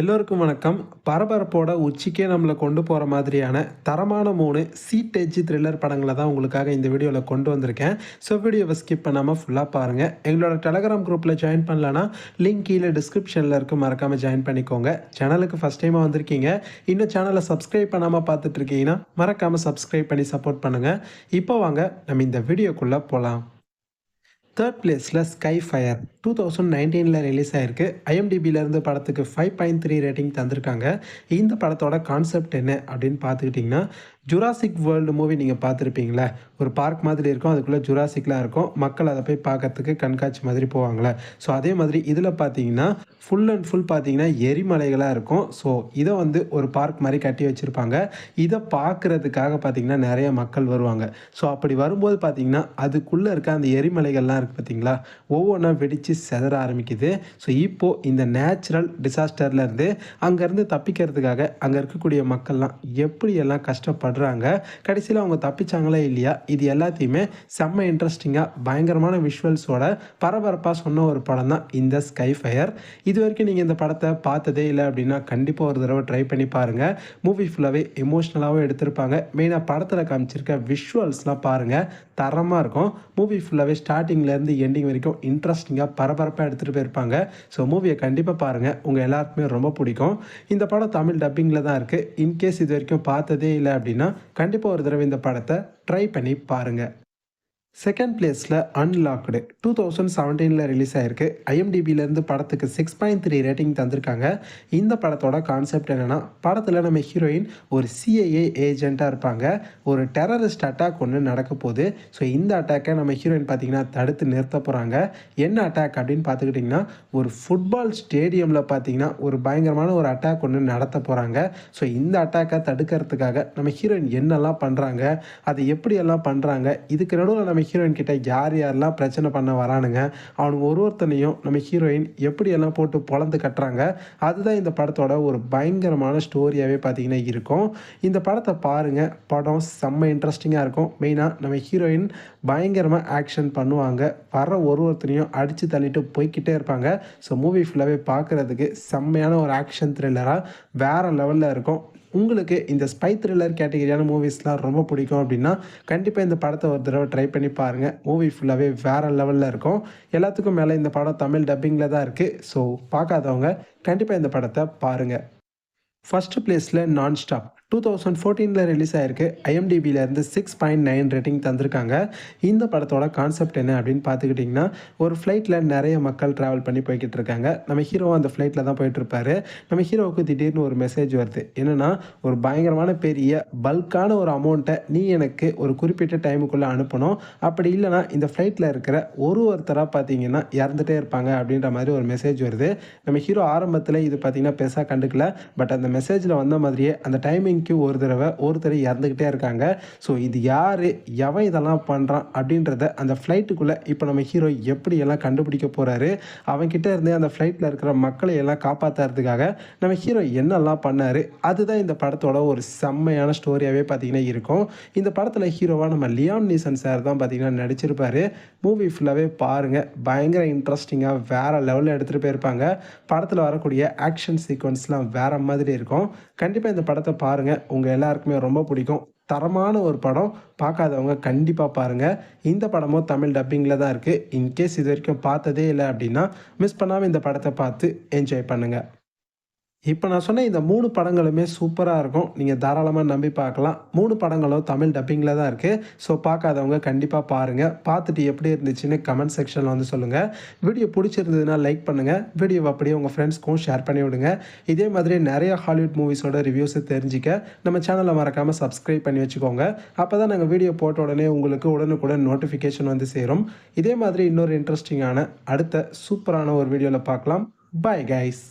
எல்லோருக்கும் வணக்கம். பரபரப்போட உச்சிக்கே நம்மள கொண்டு போற மாதிரியான தரமான 3 சீட் எட்ஜ் த்ரில்லர் படங்கள தான் உங்களுக்காக இந்த வீடியோல கொண்டு வந்திருக்கேன். ஸோ வீடியோவ ஸ்கிப் பண்ணாம ஃபுல்லா பாருங்க. எங்களோட டெலகிராம் குரூப்ல ஜாயின் பண்ணலனா, லிங்க் கீழ டிஸ்கிரிப்ஷன்ல இருக்கு. மறக்காம ஜாயின் பண்ணிக்கோங்க. சேனலுக்கு ஃபர்ஸ்ட் டைமா வந்திருக்கீங்க. இன்னும் சேனல சப்ஸ்கிரைப் பண்ணாம பார்த்துட்டு இருக்கீங்கன்னா, மறக்காம சப்ஸ்கிரைப் பண்ணி சப்போர்ட் பண்ணுங்க. இப்போ வாங்க நம்ம இந்த வீடியோக்குள்ள போலாம். தேர்ட் பிளேஸில் ஸ்கை ஃபயர் 2019 ரிலீஸ் ஆயிருக்கு. ஐஎம்டிபியிலேருந்து படத்துக்கு 5.3 ரேட்டிங் தந்திருக்காங்க. இந்த படத்தோட கான்செப்ட் என்ன அப்படின்னு பார்த்துக்கிட்டிங்கன்னா, ஜுராசிக் வேர்ல்டு மூவி நீங்கள் பார்த்துருப்பீங்களே, ஒரு பார்க் மாதிரி இருக்கும், அதுக்குள்ளே ஜுராசிக்லாம் இருக்கும். மக்கள் அதை போய் பார்க்கறதுக்கு கண்காட்சி மாதிரி போவாங்களே. ஸோ அதே மாதிரி இதில் பார்த்தீங்கன்னா ஃபுல் அண்ட் ஃபுல் பார்த்தீங்கன்னா எரிமலைகளாக இருக்கும். ஸோ இதை வந்து ஒரு பார்க் மாதிரி கட்டி வச்சுருப்பாங்க. இதை பார்க்குறதுக்காக பார்த்தீங்கன்னா நிறைய மக்கள் வருவாங்க. ஸோ அப்படி வரும்போது பார்த்தீங்கன்னா அதுக்குள்ளே இருக்க அந்த எரிமலைகள்லாம் இருக்குது பார்த்தீங்களா, ஒவ்வொன்றா வெடித்து செதற ஆரம்பிக்குது. ஸோ இப்போது இந்த நேச்சுரல் டிசாஸ்டர்லேருந்து அங்கேருந்து தப்பிக்கிறதுக்காக அங்கே இருக்கக்கூடிய மக்கள்லாம் எப்படியெல்லாம் கஷ்டப்படுறாங்க, கடைசியில் அவங்க தப்பிச்சாங்களா இல்லையா, இது எல்லாத்தையுமே செம்ம இன்ட்ரெஸ்டிங்காக பயங்கரமான விஷுவல்ஸோட பரபரப்பாக சொன்ன ஒரு படம் தான் இந்த ஸ்கை ஃபயர். இது வரைக்கும் நீங்கள் இந்த படத்தை பார்த்ததே இல்லை அப்படின்னா கண்டிப்பாக ஒரு தடவை ட்ரை பண்ணி பாருங்கள். மூவி ஃபுல்லாகவே எமோஷ்னலாகவும் எடுத்திருப்பாங்க. மெயினாக படத்தில் காமிச்சிருக்க விஷுவல்ஸ்லாம் பாருங்கள், தரமாக இருக்கும். மூவி ஃபுல்லாகவே ஸ்டார்டிங்லேருந்து எண்டிங் வரைக்கும் இன்ட்ரெஸ்டிங்காக பரபரப்பாக எடுத்துகிட்டு போயிருப்பாங்க. ஸோ மூவியை கண்டிப்பாக பாருங்கள், உங்கள் எல்லாருக்குமே ரொம்ப பிடிக்கும். இந்த படம் தமிழ் டப்பிங்கில் தான் இருக்குது. இன்கேஸ் இது வரைக்கும் பார்த்ததே இல்லை அப்படின்னா கண்டிப்பாக ஒரு தடவை இந்த படத்தை ட்ரை பண்ணி பாருங்கள். செகண்ட் பிளேஸில் அன்லாக்டு 2017 ரிலீஸ் ஆயிருக்கு. ஐஎம்டிபியிலேருந்து படத்துக்கு 6.3 ரேட்டிங் தந்திருக்காங்க. இந்த படத்தோட கான்செப்ட் என்னென்னா, படத்தில் நம்ம ஹீரோயின் ஒரு சிஐஏ ஏஜெண்ட்டாக இருப்பாங்க. ஒரு டெரரிஸ்ட் அட்டாக் ஒன்று நடக்க போகுது. ஸோ இந்த அட்டாக்கை நம்ம ஹீரோயின் பார்த்திங்கன்னா தடுத்து நிறுத்த போகிறாங்க. என்ன அட்டாக் அப்படின்னு பார்த்துக்கிட்டிங்கன்னா, ஒரு ஃபுட்பால் ஸ்டேடியமில் பார்த்திங்கன்னா ஒரு பயங்கரமான ஒரு அட்டாக் ஒன்று நடத்த போகிறாங்க. ஸோ இந்த அட்டாக்கை தடுக்கிறதுக்காக நம்ம ஹீரோயின் என்னெல்லாம் பண்ணுறாங்க, அதை எப்படியெல்லாம் பண்ணுறாங்க, இதுக்கு நடுவில் நம்ம ஹீரோயின் கிட்ட யார் யாரெல்லாம் பிரச்சனை பண்ண வரானுங்க, அவனுங்க ஒருத்தனையும் நம்ம ஹீரோயின் எப்படியெல்லாம் போட்டு பொழந்து கட்டுறாங்க, அதுதான் இந்த படத்தோட ஒரு பயங்கரமான ஸ்டோரியாகவே பார்த்தீங்கன்னா இருக்கும். இந்த படத்தை பாருங்கள், படம் செம்ம இன்ட்ரெஸ்டிங்காக இருக்கும். மெயினாக நம்ம ஹீரோயின் பயங்கரமாக ஆக்ஷன் பண்ணுவாங்க, வர ஒருத்தனையும் அடித்து தள்ளிட்டு போய்கிட்டே இருப்பாங்க. ஸோ மூவி ஃபுல்லாகவே பார்க்குறதுக்கு செம்மையான ஒரு ஆக்ஷன் த்ரில்லராக வேறு லெவலில் இருக்கும். உங்களுக்கு இந்த ஸ்பை த்ரில்லர் கேட்டகரியான மூவிஸ்லாம் ரொம்ப பிடிக்கும் அப்படின்னா கண்டிப்பாக இந்த படத்தை ஒரு தடவை ட்ரை பண்ணி பாருங்கள். மூவி ஃபுல்லாகவே வேறு லெவலில் இருக்கும். எல்லாத்துக்கும் மேலே இந்த படம் தமிழ் டப்பிங்கில் தான் இருக்குது. ஸோ பார்க்காதவங்க கண்டிப்பாக இந்த படத்தை பாருங்கள். ஃபர்ஸ்ட் பிளேஸில் நான் ஸ்டாப் 2014 ரிலீஸ் ஆயிருக்கு. ஐஎம்டிபியிலேருந்து 6.9 ரேட்டிங் தந்திருக்காங்க. இந்த படத்தோட கான்செப்ட் என்ன அப்படின்னு பார்த்துக்கிட்டிங்கன்னா, ஒரு ஃப்ளைட்டில் நிறைய மக்கள் ட்ராவல் பண்ணி போய்கிட்டு இருக்காங்க. நம்ம ஹீரோ அந்த ஃப்ளைட்டில் தான் போயிட்டுருப்பாரு. நம்ம ஹீரோவுக்கு திடீர்னு ஒரு மெசேஜ் வருது. என்னென்னா, ஒரு பயங்கரமான பெரிய பல்கான ஒரு அமௌண்ட்டை நீ எனக்கு ஒரு குறிப்பிட்ட டைமுக்குள்ளே அனுப்பணும், அப்படி இல்லைனா இந்த ஃப்ளைட்டில் இருக்கிற ஒருத்தராக பார்த்தீங்கன்னா இறந்துகிட்டே இருப்பாங்க அப்படின்ற மாதிரி ஒரு மெசேஜ் வருது. நம்ம ஹீரோ ஆரம்பத்தில் இது பார்த்திங்கன்னா பெருசாக கண்டுக்கல. பட் அந்த மெசேஜில் வந்த மாதிரியே அந்த டைமிங் ஒருத்தர் இறந்துக்கிட்டே இருக்காங்க. ஸோ இது யார், எவன் இதெல்லாம் பண்ணுறான் அப்படின்றத அந்த ஃப்ளைட்டுக்குள்ளே இப்போ நம்ம ஹீரோ எப்படியெல்லாம் கண்டுபிடிக்க போகிறாரு, அவன்கிட்ட இருந்து அந்த ஃப்ளைட்டில் இருக்கிற மக்களை எல்லாம் காப்பாற்றுறதுக்காக நம்ம ஹீரோ என்னெல்லாம் பண்ணார், அதுதான் இந்த படத்தோட ஒரு செம்மையான ஸ்டோரியாகவே பார்த்திங்கன்னா இருக்கும். இந்த படத்தில் ஹீரோவாக நம்ம லியாம் நீசன் சார் தான் பார்த்திங்கன்னா நடிச்சிருப்பார். மூவி ஃபுல்லாகவே பாருங்கள், பயங்கர இன்ட்ரெஸ்டிங்காக வேறு லெவலில் எடுத்துகிட்டு போயிருப்பாங்க. படத்தில் வரக்கூடிய ஆக்ஷன் சீக்வன்ஸ்லாம் வேறு மாதிரி இருக்கும். கண்டிப்பாக இந்த படத்தை பாருங்கள், உங்கள் எல்லாருக்குமே ரொம்ப பிடிக்கும். தரமான ஒரு படம், பார்க்காதவங்க கண்டிப்பாக பாருங்கள். இந்த படமும் தமிழ் டப்பிங்கில் தான் இருக்குது. இன்கேஸ் இது வரைக்கும் பார்த்ததே இல்லை அப்படின்னா மிஸ் பண்ணாமல் இந்த படத்தை பார்த்து என்ஜாய் பண்ணுங்கள். இப்போ நான் சொன்ன இந்த 3 படங்களுமே சூப்பராக இருக்கும். நீங்கள் தாராளமாக நம்பி பார்க்கலாம். 3 படங்களும் தமிழ் டப்பிங்கில் தான் இருக்குது. ஸோ பார்க்காதவங்க கண்டிப்பாக பாருங்கள். பார்த்துட்டு எப்படி இருந்துச்சுன்னு கமெண்ட் செக்ஷனில் வந்து சொல்லுங்கள். வீடியோ பிடிச்சிருந்ததுன்னா லைக் பண்ணுங்கள். வீடியோவை அப்படியே உங்கள் ஃப்ரெண்ட்ஸ்க்கும் ஷேர் பண்ணி விடுங்க. இதே மாதிரி நிறைய ஹாலிவுட் மூவிஸோட ரிவ்யூஸை தெரிஞ்சிக்க நம்ம சேனலை மறக்காமல் சப்ஸ்கிரைப் பண்ணி வச்சுக்கோங்க. அப்போ தான் நாங்கள் வீடியோ போட்ட உடனே உங்களுக்கு உடனுக்குடன் நோட்டிஃபிகேஷன் வந்து சேரும். இதே மாதிரி இன்னொரு இன்ட்ரெஸ்டிங்கான அடுத்த சூப்பரான ஒரு வீடியோவில் பார்க்கலாம். Bye guys.